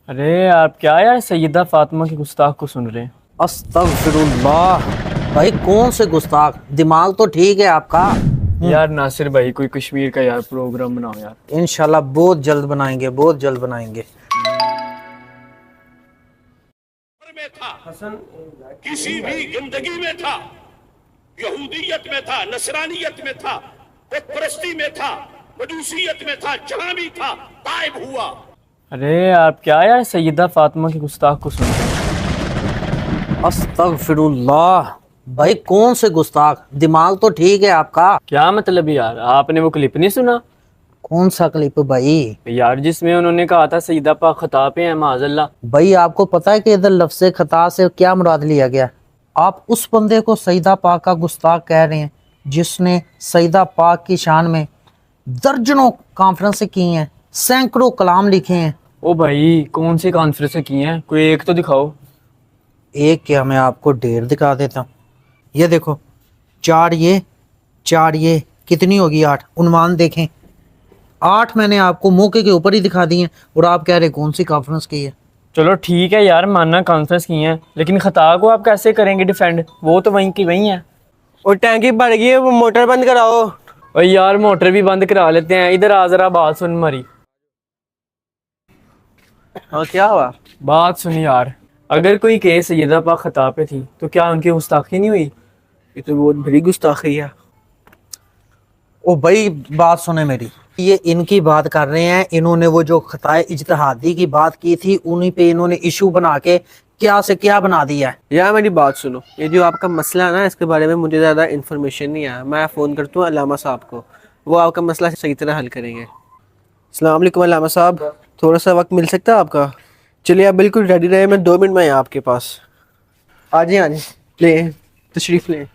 अरे आप क्या यार सैयदा फातिमा की गुस्ताख को सुन रहे हैं। अस्तगफिरुल्लाह। भाई कौन से गुस्ताख, दिमाग तो ठीक है आपका। यार नासिर भाई कोई कश्मीर का यार प्रोग्राम बनाओ यार। इंशाल्लाह बहुत जल्द बनाएंगे, बहुत जल्द बनाएंगे। में था, किसी भी जिंदगी में था, यहूदियत में था, नसरानियत में था, बुत परस्ती में था, मजूसियत में था, जहां भी था गायब हुआ। अरे आप क्या यार सैयदा फातिमा की गुस्ताख को सुन रहे हैं। अस्तगफिरुल्लाह। भाई कौन से गुस्ताख, दिमाग तो ठीक है आपका। क्या मतलब यार, आपने वो क्लिप नहीं सुना कौन सा क्लिप भाई? यार जिसमें उन्होंने कहा था सैयदा पाक खता पे हैं माज़अल्लाह। भाई आपको पता है कि इधर लफ्ज़ खता से क्या मुराद लिया गया? आप उस बंदे को सईदा पाक का गुस्ताख कह रहे हैं जिसने सईदा पाक की शान में दर्जनों कॉन्फ्रेंसें की हैं, सैकड़ों कलाम लिखे हैं। ओ भाई कौन सी कॉन्फ्रेंस की हैं, कोई एक तो दिखाओ। एक क्या, मैं आपको ढेर दिखा देता हूँ। ये देखो, चार ये कितनी होगी? 8 उन्वान देखें। 8 मैंने आपको मौके के ऊपर ही दिखा दी हैं और आप कह रहे कौन सी कॉन्फ्रेंस की है। चलो ठीक है यार, मानना कॉन्फ्रेंस की हैं, लेकिन खता को आप कैसे करेंगे डिफेंड? वो तो वहीं की वहीं है। और टैंकी भर गई है, वो मोटर बंद कराओ। और यार मोटर भी बंद करा लेते हैं। इधर आ जरा बात सुन हमारी। हाँ क्या हुआ? बात सुन यार, अगर कोई केस सैयदा पाक खता पे थी तो क्या उनकी गुस्ताखी नहीं हुई? ये तो बहुत बड़ी गुस्ताखी है। ओ भाई बात सुने मेरी, ये इनकी बात कर रहे हैं। इन्होंने वो जो खताए इज्तिहादी की बात की थी, उन्हीं पे इन्होंने इशू बना के क्या से क्या बना दिया है। यार मेरी बात सुनो, ये जो आपका मसला है ना, इसके बारे में मुझे ज़्यादा इन्फॉर्मेशन नहीं है। मैं फ़ोन करता हूँ अल्लामा साहब को, वो आपका मसला सही तरह हल करेंगे। अस्सलाम वालेकुम अल्लामा साहब, थोड़ा सा वक्त मिल सकता है आपका? चलिए आप बिल्कुल रेडी रहे, मैं 2 मिनट में यहाँ आपके पास। आ जाए ले तशरीफ़ लें।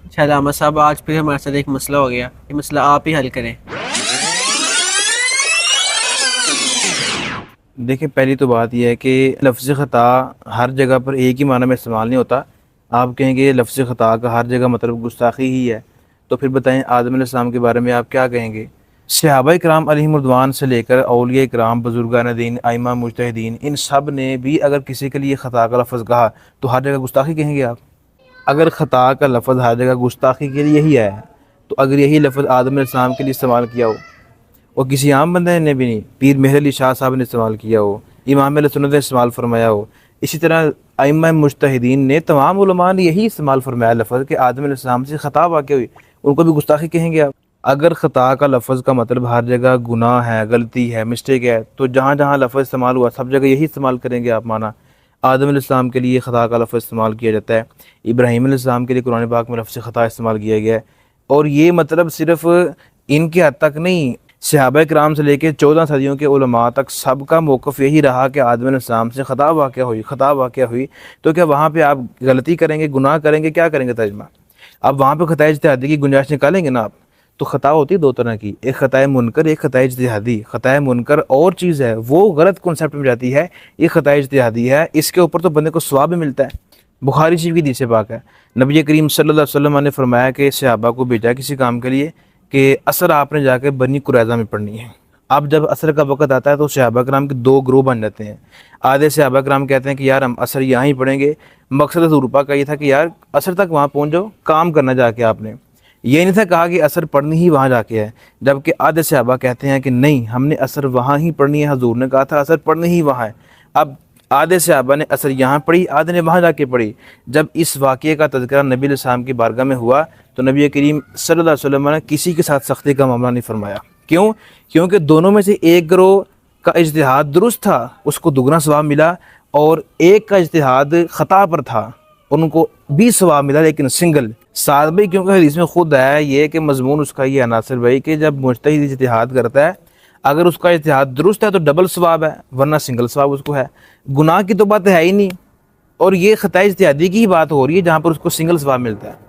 अच्छा अल्लामा साहब, आज फिर हमारे साथ एक मसला हो गया, ये मसला आप ही हल करें। देखिए, पहली तो बात यह है कि लफ्ज़ ख़ता हर जगह पर एक ही माना में इस्तेमाल नहीं होता। आप कहेंगे लफ्ज़ ख़ता का हर जगह मतलब गुस्ताखी ही है, तो फिर बताएं आदम अलैहिस्सलाम के बारे में आप क्या कहेंगे? सहाबा किराम अलैहिमुर्रिदवान से लेकर औलिया किराम, बुजुर्गान दीन, आइमा मुजतहिदीन, इन सब ने भी अगर किसी के लिए ख़ता का लफ्ज़ कहा तो हर जगह गुस्ताखी कहेंगे आप? अगर ख़ता का लफ्ज़ हर जगह गुस्ताखी के लिए ही है, तो अगर यही लफ्ज़ आदम अलैहिस्सलाम के लिए इस्तेमाल किया हो और किसी आम बंदे ने भी नहीं, पीर मेहर अली शाह साहब ने इस्तेमाल किया हो, इमाम अहले सुन्नत ने इस्तेमाल फरमाया हो, इसी तरह अइम्मा मुज्तहिदीन ने, तमाम उलमा ने यही इस्तेमाल फरमाया लफ्ज़ कि आदम अलैहिस्सलाम से ख़ता वाक़ हुई, उनको भी गुस्ताखी कहेंगे आप? अगर ख़ता का लफ्ज़ का मतलब हर जगह गुनाह है, गलती है, मिस्टेक है, तो जहाँ जहाँ लफ्ज़ इस्तेमाल हुआ सब जगह यही इस्तेमाल करेंगे आप? माना आदम अलैहिस्सलाम के लिए ख़ता का लफ्ज़ इस्तेमाल किया जाता है, इब्राहीम अलैहिस्सलाम के लिए कुरान पाक में लफ्ज़ ख़ता इस्तेमाल किया गया है। और ये मतलब सिर्फ़ इनके हद तक नहीं, सहाबा किराम से लेकर 14 सदियों के उलमा तक सबका मौक़िफ़ यही रहा कि आदम अलैहिस्सलाम से ख़ता वाक़या हुई तो क्या वहाँ पे आप गलती करेंगे, गुनाह करेंगे, क्या करेंगे तर्जुमा? अब वहाँ पे ख़ता इज्तिहादी की गुंजाइश निकालेंगे ना आप? तो ख़ता होती है 2 तरह की, एक ख़ताए मुनकर, एक ख़ताए इज्तिहादी। ख़ताए मुनकर और चीज़ है, वो गलत कॉन्सेप्ट में जाती है। ये ख़ताए इज्तिहादी है, इसके ऊपर तो बंदे को सवाब भी मिलता है। बुखारी शरीफ की हदीस पाक है, नबी करीम सल्लल्लाहु अलैहि वसल्लम ने फरमाया कि सहाबा को भेजा किसी काम के लिए कि असर आपने जाकर बनी कुरैज़ा में पढ़नी है। अब जब असर का वक़्त आता है तो सहाबा कराम के 2 ग्रोह बन जाते हैं। आधे सहाबा कराम कहते हैं कि यार हम असर यहाँ ही पढ़ेंगे, मकसद हुज़ूर का ये था कि यार असर तक वहाँ पहुँच जाओ, काम करना जाके आपने, ये नहीं था कहा कि असर पढ़नी ही वहाँ जाके है। जबकि आधे सहाबा कहते हैं कि नहीं, हमने असर वहाँ ही पढ़नी है, हुज़ूर ने कहा था असर पढ़नी ही वहाँ है। अब आधे सहाबा ने असर यहाँ पढ़ी, आधे ने वहाँ जाके पढ़ी। जब इस वाक़े का तज़किरा नबी अलैहिस्सलाम की बारगाह में हुआ तो नबी करीम सल्लल्लाहु अलैहि वसल्लम ने किसी के साथ सख्ती का मामला नहीं फरमाया। क्यों? क्योंकि दोनों में से एक गिरोह का इज्तिहाद दुरुस्त था, उसको दुगना सवाब मिला, और एक का इज्तिहाद ख़ता पर था, उनको भी सवाब मिला लेकिन सिंगल। साथ भाई क्योंकि हदीस में खुद है ये कि मजमून उसका ये है नासिर भाई कि जब मुज्तहिद इज्तिहाद करता है, अगर उसका इज्तिहाद दुरुस्त है तो डबल सवाब है, वरना सिंगल सवाब उसको है। गुनाह की तो बात है ही नहीं, और ये ख़ताए इज्तिहादी की ही बात हो रही है जहाँ पर उसको सिंगल सवाब मिलता है।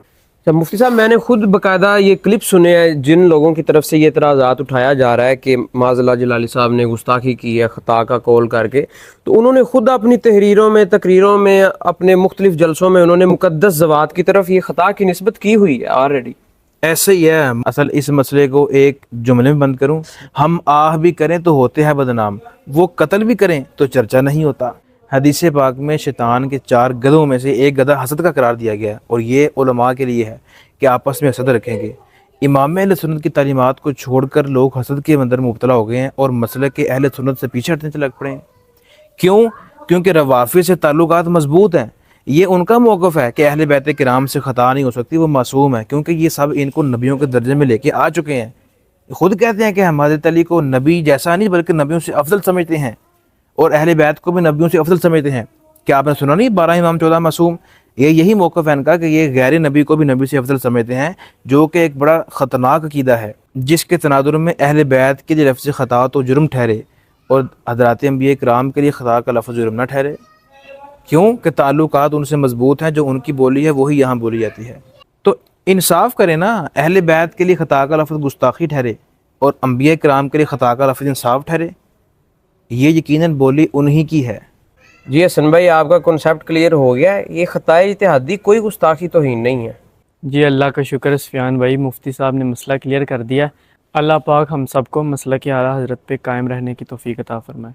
तो मुफ्ती साहब, मैंने खुद बाकायदा ये क्लिप सुने हैं जिन लोगों की तरफ से ये इतराज़ात उठाया जा रहा है कि माज़अल्लाह जलाली साहब ने गुस्ताखी की है ख़ता का कौल करके, तो उन्होंने खुद अपनी तहरीरों में, तकरीरों में, अपने मुख्तलिफ जलसों में उन्होंने मुक़द्दस ज़वात की तरफ ये ख़ता की निस्बत की हुई है ऑलरेडी। ऐसे ही है। असल इस मसले को एक जुमले में बंद करूं, हम आह भी करें तो होते हैं बदनाम, वो कत्ल भी करें तो चर्चा नहीं होता। हदीस पाक में शैतान के 4 गधों में से एक गधा हसद का करार दिया गया है, और ये उलमा के लिए है कि आपस में हसद रखेंगे। इमाम अहले सुन्नत की तालीमात को छोड़कर लोग हसद के अंदर मुब्तला हो गए हैं और मसले के अहले सुन्नत से पीछे हटने लग पड़े हैं। क्यों? क्योंकि रवाफी से ताल्लुकात मजबूत हैं। ये उनका मौक़िफ़ है कि अहले बैत किराम से ख़ता नहीं हो सकती, वो मासूम है, क्योंकि ये सब इनको नबियों के दर्जे में लेके आ चुके हैं। खुद कहते हैं कि हम हज़रत अली को नबी जैसा नहीं बल्कि नबियों से अफजल समझते हैं, और अहले बैत को भी नबियों से अफजल समझते हैं। क्या आपने सुना नहीं 12 इमाम 14 मासूम? यही मौक़िफ़ है इनका कि ये गैर नबी को भी नबी से अफजल समझते हैं, जो कि एक बड़ा ख़तरनाक अक़ीदा है, जिसके तनाजुर में अहले बैत के लिए लफ्ज़ ख़ता तो जुर्म ठहरे और हज़रात अंबिया किराम के लिए ख़ता का लफ्ज़ जुर्म ना ठहरे। क्यों? कि ताल्लुकात उनसे मजबूत हैं, जो उनकी बोली है वही यहाँ बोली जाती है। तो इंसाफ करें ना, अहले बैत के लिए ख़ता का लफ्ज़ गुस्ताखी ठहरे और अंबिया किराम के लिए ख़ता का लफ्ज़ इंसाफ ठहरे। ये यकीनन बोली उन्हीं की है। जी हसन भाई, आपका कॉन्सेप्ट क्लियर हो गया है। ये ख़ताए इज्तिहादी कोई गुस्ताखी तौहीन नहीं है। जी अल्लाह का शुक्र सुफियान भाई, मुफ्ती साहब ने मसला क्लियर कर दिया। अल्लाह पाक हम सबको मसला की आला हज़रत पे कायम रहने की तौफीक अता फरमाए।